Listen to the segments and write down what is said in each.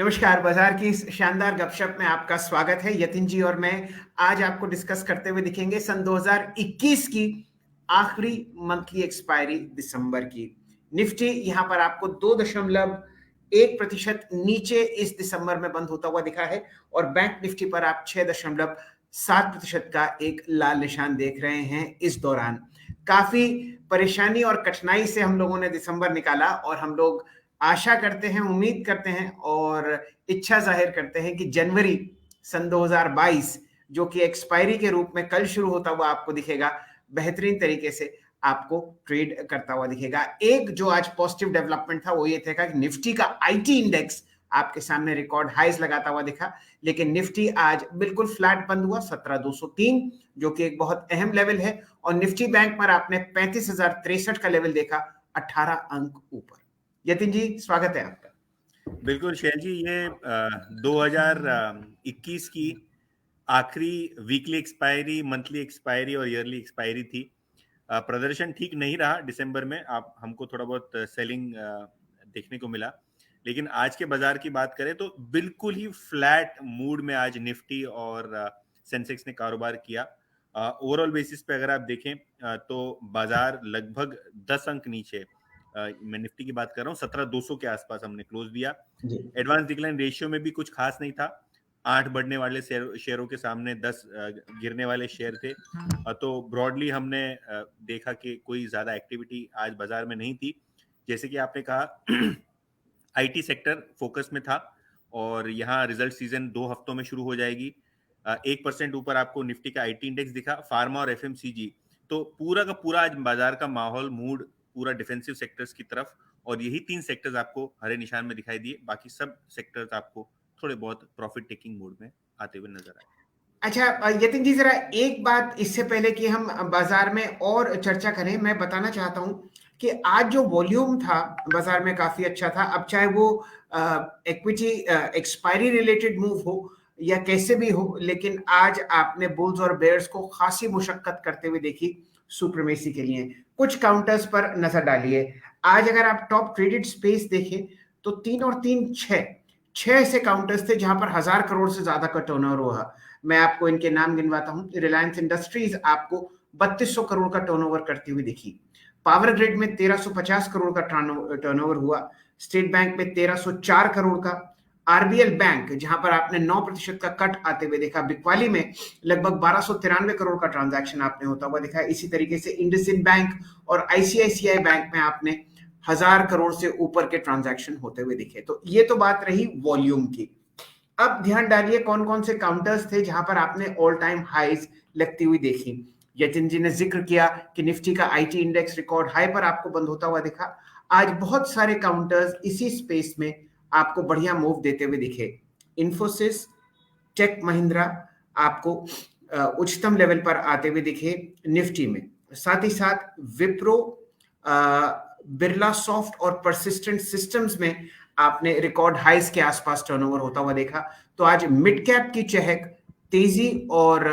नमस्कार, बाजार की इस शानदार गपशप में आपका स्वागत है। यतिन जी और मैं आज आपको डिस्कस करते हुए दिखेंगे सन 2021 की आखिरी मंथली एक्सपायरी दिसंबर की। निफ्टी यहां पर आपको 2.1% नीचे इस दिसंबर में बंद होता हुआ दिखा है और बैंक निफ्टी पर आप 6.7% का एक लाल निशान देख रहे हैं। इस दौरान काफी परेशानी और कठिनाई से हम लोगों ने दिसंबर निकाला और हम लोग आशा करते हैं, उम्मीद करते हैं और इच्छा जाहिर करते हैं कि जनवरी सन 2022 जो कि एक्सपायरी के रूप में कल शुरू होता हुआ आपको दिखेगा, बेहतरीन तरीके से आपको ट्रेड करता हुआ दिखेगा। एक जो आज पॉजिटिव डेवलपमेंट था वो ये था कि निफ्टी का आईटी इंडेक्स आपके सामने रिकॉर्ड हाइज लगाता हुआ दिखा, लेकिन निफ्टी आज बिल्कुल फ्लैट बंद हुआ 17,203 जो कि एक बहुत अहम लेवल है और निफ्टी बैंक पर आपने 35,063 का लेवल देखा, 18 अंक ऊपर। यतिन जी, स्वागत है आपका। बिल्कुल शैल जी, ये 2021 की आखिरी वीकली एक्सपायरी, मंथली एक्सपायरी और ईयरली एक्सपायरी थी। प्रदर्शन ठीक नहीं रहा दिसंबर में। आप हमको थोड़ा बहुत सेलिंग देखने को मिला, लेकिन आज के बाजार की बात करें तो बिल्कुल ही फ्लैट मूड में आज निफ्टी और सेंसेक्स ने कारोबार किया। ओवरऑल बेसिस पे अगर आप देखें तो बाजार लगभग 10 अंक नीचे, मैं निफ्टी की बात कर रहा हूँ, 17,200 के आसपास हमने क्लोज दिया। एडवांस डिक्लाइन रेशियो में भी कुछ खास नहीं था। 8 बढ़ने वाले शेयरों के सामने 10 गिरने वाले शेयर थे। तो ब्रॉडली हमने देखा कि कोई ज्यादा एक्टिविटी आज बाजार में नहीं थी। जैसे कि आपने कहा आईटी सेक्टर फोकस में था और यहाँ रिजल्ट सीजन 2 हफ्तों में शुरू हो जाएगी। 1% ऊपर आपको निफ्टी का आईटी इंडेक्स दिखा, फार्मा और एफएमसीजी। तो पूरा का पूरा आज बाजार का माहौल, मूड पूरा डिफेंसिव सेक्टर्स की तरफ, और यही 3 सेक्टर्स आपको हरे निशान में दिखाई दिए। बाकी सब सेक्टर्स आपको थोड़े बहुत प्रॉफिट टेकिंग मूड में आते हुए नजर आए। अच्छा यतिन जी, जरा एक बात इससे पहले कि हम बाजार में और चर्चा करें, मैं बताना चाहता हूं कि आज जो वॉल्यूम था बाजार में काफी अच्छा था। अब चाहे वो इक्विटी एक्सपायरी रिलेटेड मूव हो या कैसे भी हो, लेकिन आज आपने बुल्स और बेयर्स को खासी मुशक्कत करते हुए देखी सुप्रीमेसी के लिए। कुछ काउंटर्स पर नजर डालिए। आज अगर आप टॉप ट्रेडेड स्पेस देखें तो 3 और 3 छह ऐसे काउंटर्स थे जहां पर 1,000 करोड़ से ज्यादा का टर्नओवर हुआ। मैं आपको इनके नाम गिनवाता हूं। रिलायंस इंडस्ट्रीज आपको 3,200 करोड़ का टर्नओवर करती हुई दिखी। पावर ग्रिड में 1,350 करोड़ का टर्नओवर हुआ। स्टेट बैंक में 1,304 करोड़ का। आरबीएल बैंक जहां पर आपने 9% का कट आते हुए देखा। बिकवाली में लगभग 1,293 करोड़ का ट्रांजैक्शन आपने होता हुआ दिखा। इसी तरीके से इंडसइंड बैंक और आईसीआईसीआई बैंक में आपने 1,000 करोड़ से ऊपर के ट्रांजैक्शन होते हुए दिखे। तो ये तो बात रही वॉल्यूम की। अब ध्यान डालिए कौन कौन से काउंटर्स थे जहां पर आपने ऑल टाइम हाईज लगती हुई देखी। यतिन जी ने जिक्र किया कि निफ्टी का आईटी इंडेक्स रिकॉर्ड हाई पर आपको बंद होता हुआ दिखा। आज बहुत सारे काउंटर्स इसी स्पेस में आपको बढ़िया मूव देते हुए दिखे। इंफोसिस, टेक महिंद्रा आपको उच्चतम लेवल पर आते हुए दिखे निफ्टी में। साथ ही साथ विप्रो, बिरला सॉफ्ट और परसिस्टेंट सिस्टम्स में आपने रिकॉर्ड हाइस के आसपास टर्नओवर होता हुआ देखा। तो आज मिड कैप की चहक, तेजी और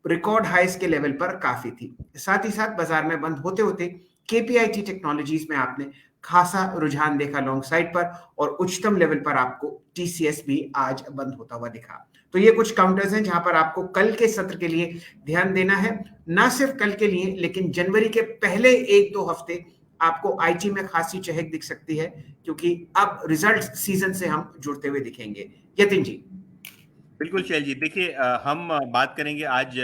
रिकॉर्ड हाइस के लेवल पर काफी थी। साथ ही साथ बाजार में बंद होते होते केपीआईटी टेक्नोलॉजीज में आपने खासा रुझान देखा लॉन्ग साइड पर और उच्चतम लेवल पर आपको टीसीएस भी आज बंद होता हुआ दिखा। तो ये कुछ काउंटर्स हैं जहां पर आपको कल के सत्र के लिए ध्यान देना है। ना सिर्फ कल के लिए, लेकिन जनवरी के पहले 1-2 हफ्ते आपको आईटी में खासी चहक दिख सकती है, क्योंकि अब रिजल्ट सीजन से हम जुड़ते हुए दिखेंगे। यतिन जी। बिल्कुल शैल जी, देखिए हम बात करेंगे आज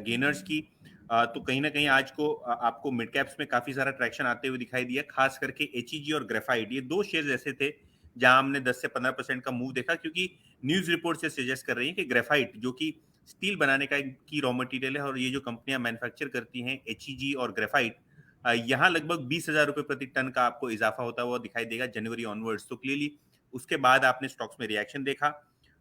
गेनर्स की। तो कहीं ना कहीं आज को आपको मिड कैप्स में काफी सारा ट्रैक्शन आते हुए दिखाई दिया। खास करके एचईजी और ग्रेफाइट, ये 2 शेयर्स ऐसे थे जहां हमने 10 से 15% का मूव देखा, क्योंकि न्यूज रिपोर्ट से सजेस्ट कर रही है कि ग्रेफाइट जो कि स्टील बनाने का एक की रॉ मटेरियल है, और ये जो कंपनियां मैन्युफैक्चर करती हैं एचईजी और ग्रेफाइट, यहाँ लगभग 20,000 रुपए प्रति टन का आपको इजाफा होता हुआ दिखाई देगा जनवरी ऑनवर्ड्स। तो क्लियरली उसके बाद आपने स्टॉक्स में रिएक्शन देखा।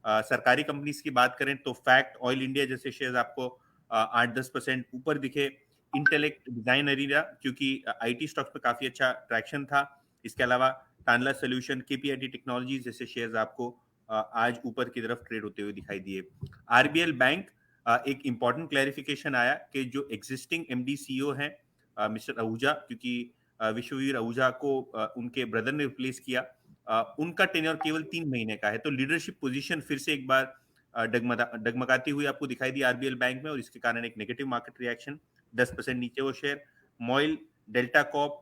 सरकारी कंपनीज की बात करें तो फैक्ट, ऑयल इंडिया जैसे शेयर्स आपको 8-10% ऊपर दिखे। इंटेलेक्ट, डिजाइन अरीना, क्योंकि आईटी स्टॉक्स में काफी अच्छा ट्रैक्शन था। इसके अलावा टानला सोल्यूशन, केपीआईटी टेक्नोलॉजीज जैसे शेयर्स आपको आज ऊपर की तरफ ट्रेड होते हुए दिखाई दिए। आरबीएल बैंक, एक इंपॉर्टेंट क्लैरिफिकेशन आया कि जो एग्जिस्टिंग एमडी सीईओ हैं मिस्टर आहूजा, क्योंकि विश्ववीर आहूजा को उनके ब्रदर ने रिप्लेस किया, उनका टेन्योर केवल 3 महीने का है। तो लीडरशिप पोजीशन फिर से एक बार डगमगाती हुई आपको दिखाई दी आरबीएल बैंक में, और इसके कारण एक नेगेटिव मार्केट रिएक्शन, 10% नीचे वो शेयर। मॉइल, डेल्टा कॉप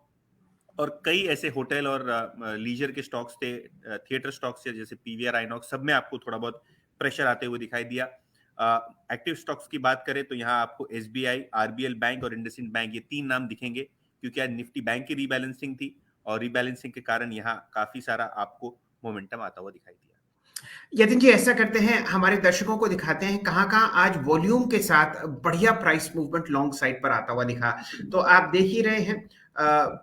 और कई ऐसे होटल और लीजर के स्टॉक्स थे, थिएटर स्टॉक्स थे जैसे पीवीआर, आइनॉक्स, सब में आपको थोड़ा बहुत प्रेशर आते हुए दिखाई दिया। एक्टिव स्टॉक्स की बात करें तो यहाँ आपको एसबीआई, आरबीएल बैंक और इंडसइंड बैंक, ये 3 नाम दिखेंगे, क्योंकि आज निफ्टी बैंक की रीबैलेंसिंग थी और रीबैलेंसिंग के कारण यहाँ काफी सारा आपको मोमेंटम आता हुआ दिखाई दिया। यतिन जी, ऐसा करते हैं, हमारे दर्शकों को दिखाते हैं कहाँ कहाँ आज वॉल्यूम के साथ बढ़िया प्राइस मूवमेंट लॉन्ग साइड पर आता हुआ दिखा। तो आप देख ही रहे हैं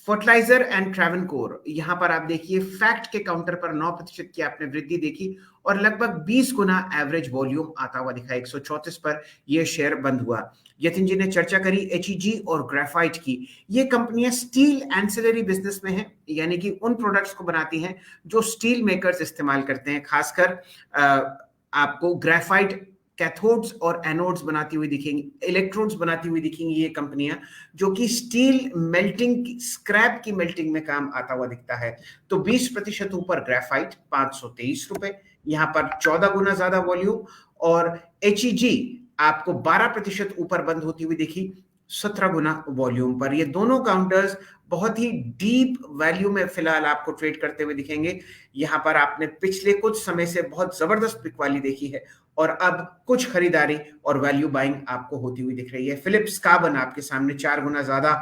फर्टिलाइजर एंड ट्रैवनकोर, यहां पर आप देखिए फैक्ट के काउंटर पर 9% की आपने वृद्धि देखी और लगभग 20 गुना एवरेज वॉल्यूम आता हुआ दिखा। 134 पर यह शेयर बंद हुआ। यतिन जी ने चर्चा करी एचईजी और ग्रेफाइट की। ये कंपनियां स्टील एंसिलरी बिजनेस में हैं, यानी कि उन प्रोडक्ट्स को बनाती हैं जो स्टील मेकर्स इस्तेमाल करते हैं। खासकर आपको ग्रेफाइट कैथोड्स और एनोड्स बनाती हुई दिखेंगी, इलेक्ट्रोड्स बनाती हुई दिखेंगी ये कंपनियां, जो कि स्टील मेल्टिंग, स्क्रैप की मेल्टिंग में काम आता हुआ दिखता है। तो 20% ऊपर ग्रेफाइट, 523 रुपए, यहां पर 14 गुना ज्यादा वॉल्यूम। और एचईजी आपको 12% ऊपर बंद होती हुई दिखी, 17 गुना वॉल्यूम पर। ये दोनों काउंटर्स बहुत ही डीप वैल्यू में फिलहाल आपको ट्रेड करते हुए दिखेंगे। यहां पर आपने पिछले कुछ समय से बहुत जबरदस्त बिकवाली देखी है और अब कुछ खरीदारी और वैल्यू बाइंग आपको होती हुई दिख रही है। फिलिप्स कार्बन आपके सामने 4 गुना ज्यादा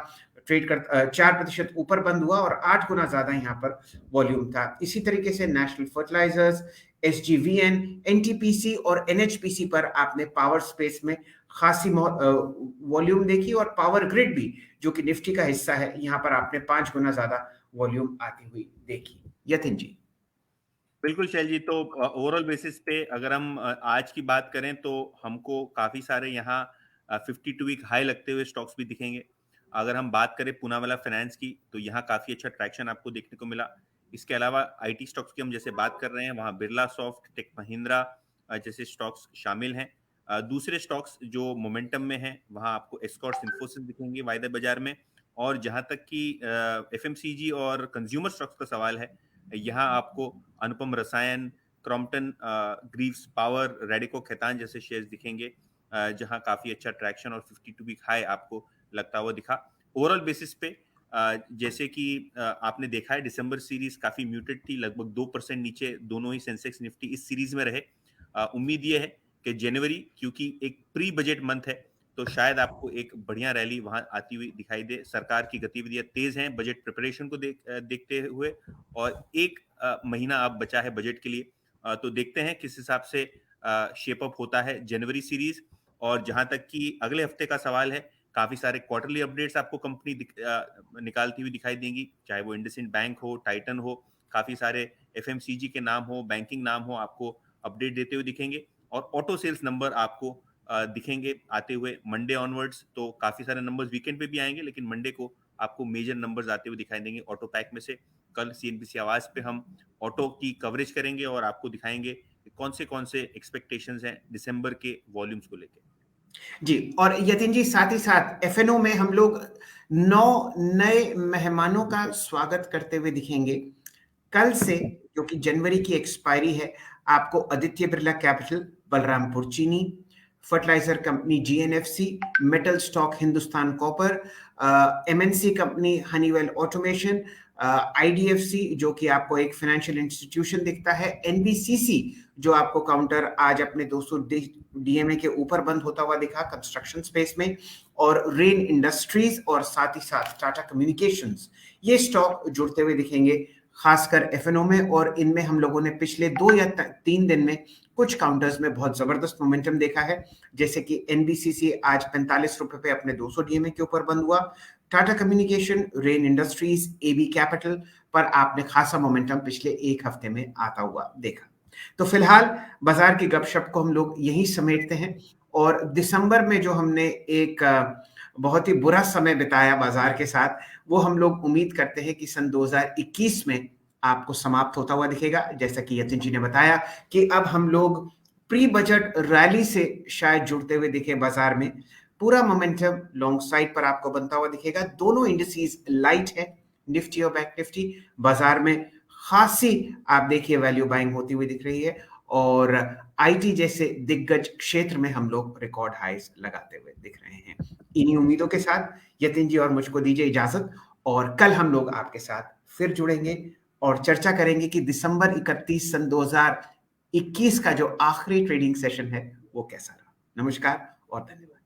ट्रेड कर 4% ऊपर बंद हुआ और 8 गुना ज्यादा यहाँ पर वॉल्यूम था। इसी तरीके से नेशनल फर्टिलाइजर्स, एसजीवीएन, एनटीपीसी और एनएचपीसी पर आपने पावर स्पेस में खासी वॉल्यूम देखी और पावर ग्रिड भी, जो कि निफ्टी का हिस्सा है, यहाँ पर आपने 5 गुना ज्यादा वॉल्यूम आती हुई देखी। यतिन जी। बिल्कुल शैल जी, तो ओवरऑल बेसिस पे अगर हम आज की बात करें तो हमको काफी सारे यहाँ 52 वीक हाई लगते हुए स्टॉक्स भी दिखेंगे। अगर हम बात करें पूनावाला फाइनेंस की, तो यहाँ काफी अच्छा ट्रैक्शन आपको देखने को मिला। इसके अलावा आईटी स्टॉक्स की हम जैसे बात कर रहे हैं, वहाँ बिरला सॉफ्ट, टेक महिंद्रा जैसे स्टॉक्स शामिल हैं। दूसरे स्टॉक्स जो मोमेंटम में हैं, वहाँ आपको एस्कॉर्ट्स, इन्फोसिस दिखेंगे वायदा बाजार में। और जहाँ तक कि एफएमसीजी और कंज्यूमर स्टॉक्स का सवाल है, यहाँ आपको अनुपम रसायन, Crompton Greaves power, Radico Khaitan जैसे शेयर्स दिखेंगे, जहां काफी अच्छा ट्रैक्शन और 52 वीक हाई आपको लगता हुआ दिखा। ओवरऑल बेसिस पे जैसे कि आपने देखा है, दिसंबर सीरीज काफी म्यूटेड थी, लगभग 2% नीचे दोनों ही सेंसेक्स निफ्टी इस सीरीज में रहे। उम्मीद ये है कि जनवरी, क्योंकि एक प्री बजट मंथ है, तो शायद आपको एक बढ़िया रैली वहां आती हुई दिखाई दे। सरकार की गतिविधियां तेज हैं बजट प्रिपरेशन को देखते हुए, और एक महीना अब बचा है बजट के लिए। तो देखते हैं किस हिसाब से शेप अप होता है जनवरी सीरीज। और जहां तक कि अगले हफ्ते का सवाल है, काफी सारे क्वार्टरली अपडेट्स आपको कंपनी निकालती हुई दिखाई देंगी, चाहे वो इंडसइंड बैंक हो, टाइटन हो, काफी सारे एफएमसीजी के नाम हो, बैंकिंग नाम हो, आपको अपडेट देते हुए दिखेंगे। और ऑटो सेल्स नंबर आपको दिखेंगे आते हुए मंडे ऑनवर्ड्स। तो काफी सारे नंबर्स वीकेंड पे भी आएंगे, लेकिन मंडे को आपको मेजर नंबर्स आते हुए दिखाई देंगे ऑटो पैक में से। कल सीएनबीसी आवाज पे हम ऑटो की कवरेज करेंगे और आपको दिखाएंगे कौन से एक्सपेक्टेशंस हैं दिसंबर के वॉल्यूम्स को लेकर। जी, और यतिन जी, साथ ही साथ एफएनओ में हम लोग 9 नए मेहमानों का स्वागत करते हुए दिखेंगे। कल से, जो कि जनवरी की एक्सपायरी है, आपको Aditya Birla capital, Balrampur Chini, fertiliser company GNFC, metal stock Hindustan copper, MNC company Honeywell automation, IDFC जो कि आपको एक फाइनेंशियल इंस्टीट्यूशन दिखता है, एनबीसीसी जो आपको काउंटर आज अपने 200 डीएमए के ऊपर बंद होता हुआ दिखा कंस्ट्रक्शन स्पेस में, और रेन इंडस्ट्रीज और साथ ही साथ टाटा कम्युनिकेशंस, ये स्टॉक जुड़ते हुए दिखेंगे खासकर एफएनओ में। और इनमें हम लोगों ने पिछले 2 या 3 दिन में कुछ काउंटर्स में बहुत जबरदस्त मोमेंटम देखा है, जैसे कि एनबीसीसी आज 45 रुपए पे अपने 200 डीएमए के ऊपर बंद हुआ। Tata communication, Rain industries, AB capital पर आपने खासा मोमेंटम पिछले 1 हफ्ते में आता हुआ देखा। तो फिलहाल बाजार की गपशप को हम लोग यही समेटते हैं, और दिसंबर में जो हमने एक बहुत ही बुरा समय बिताया बाजार के साथ, वो हम लोग उम्मीद करते हैं कि सन 2021 में आपको समाप्त होता हुआ दिखेगा। जैसा कि यतिन जी ने बताया कि अब हम लोग प्री बजट रैली से शायद जुड़ते हुए दिखे बाजार में। पूरा मोमेंटम लॉन्ग साइड पर आपको बनता हुआ दिखेगा। दोनों इंडिसेस लाइट है, निफ्टी और बैंक निफ्टी। बाजार में खासी आप देखिए वैल्यू बाइंग होती हुई दिख रही है, और आईटी जैसे दिग्गज क्षेत्र में हम लोग रिकॉर्ड हाइज लगाते हुए दिख रहे हैं। इन्हीं उम्मीदों के साथ यतिन जी और मुझको दीजिए इजाजत, और कल हम लोग आपके साथ फिर जुड़ेंगे और चर्चा करेंगे कि दिसंबर 31 सन 2021 का जो आखिरी ट्रेडिंग सेशन है वो कैसा रहा। नमस्कार और धन्यवाद।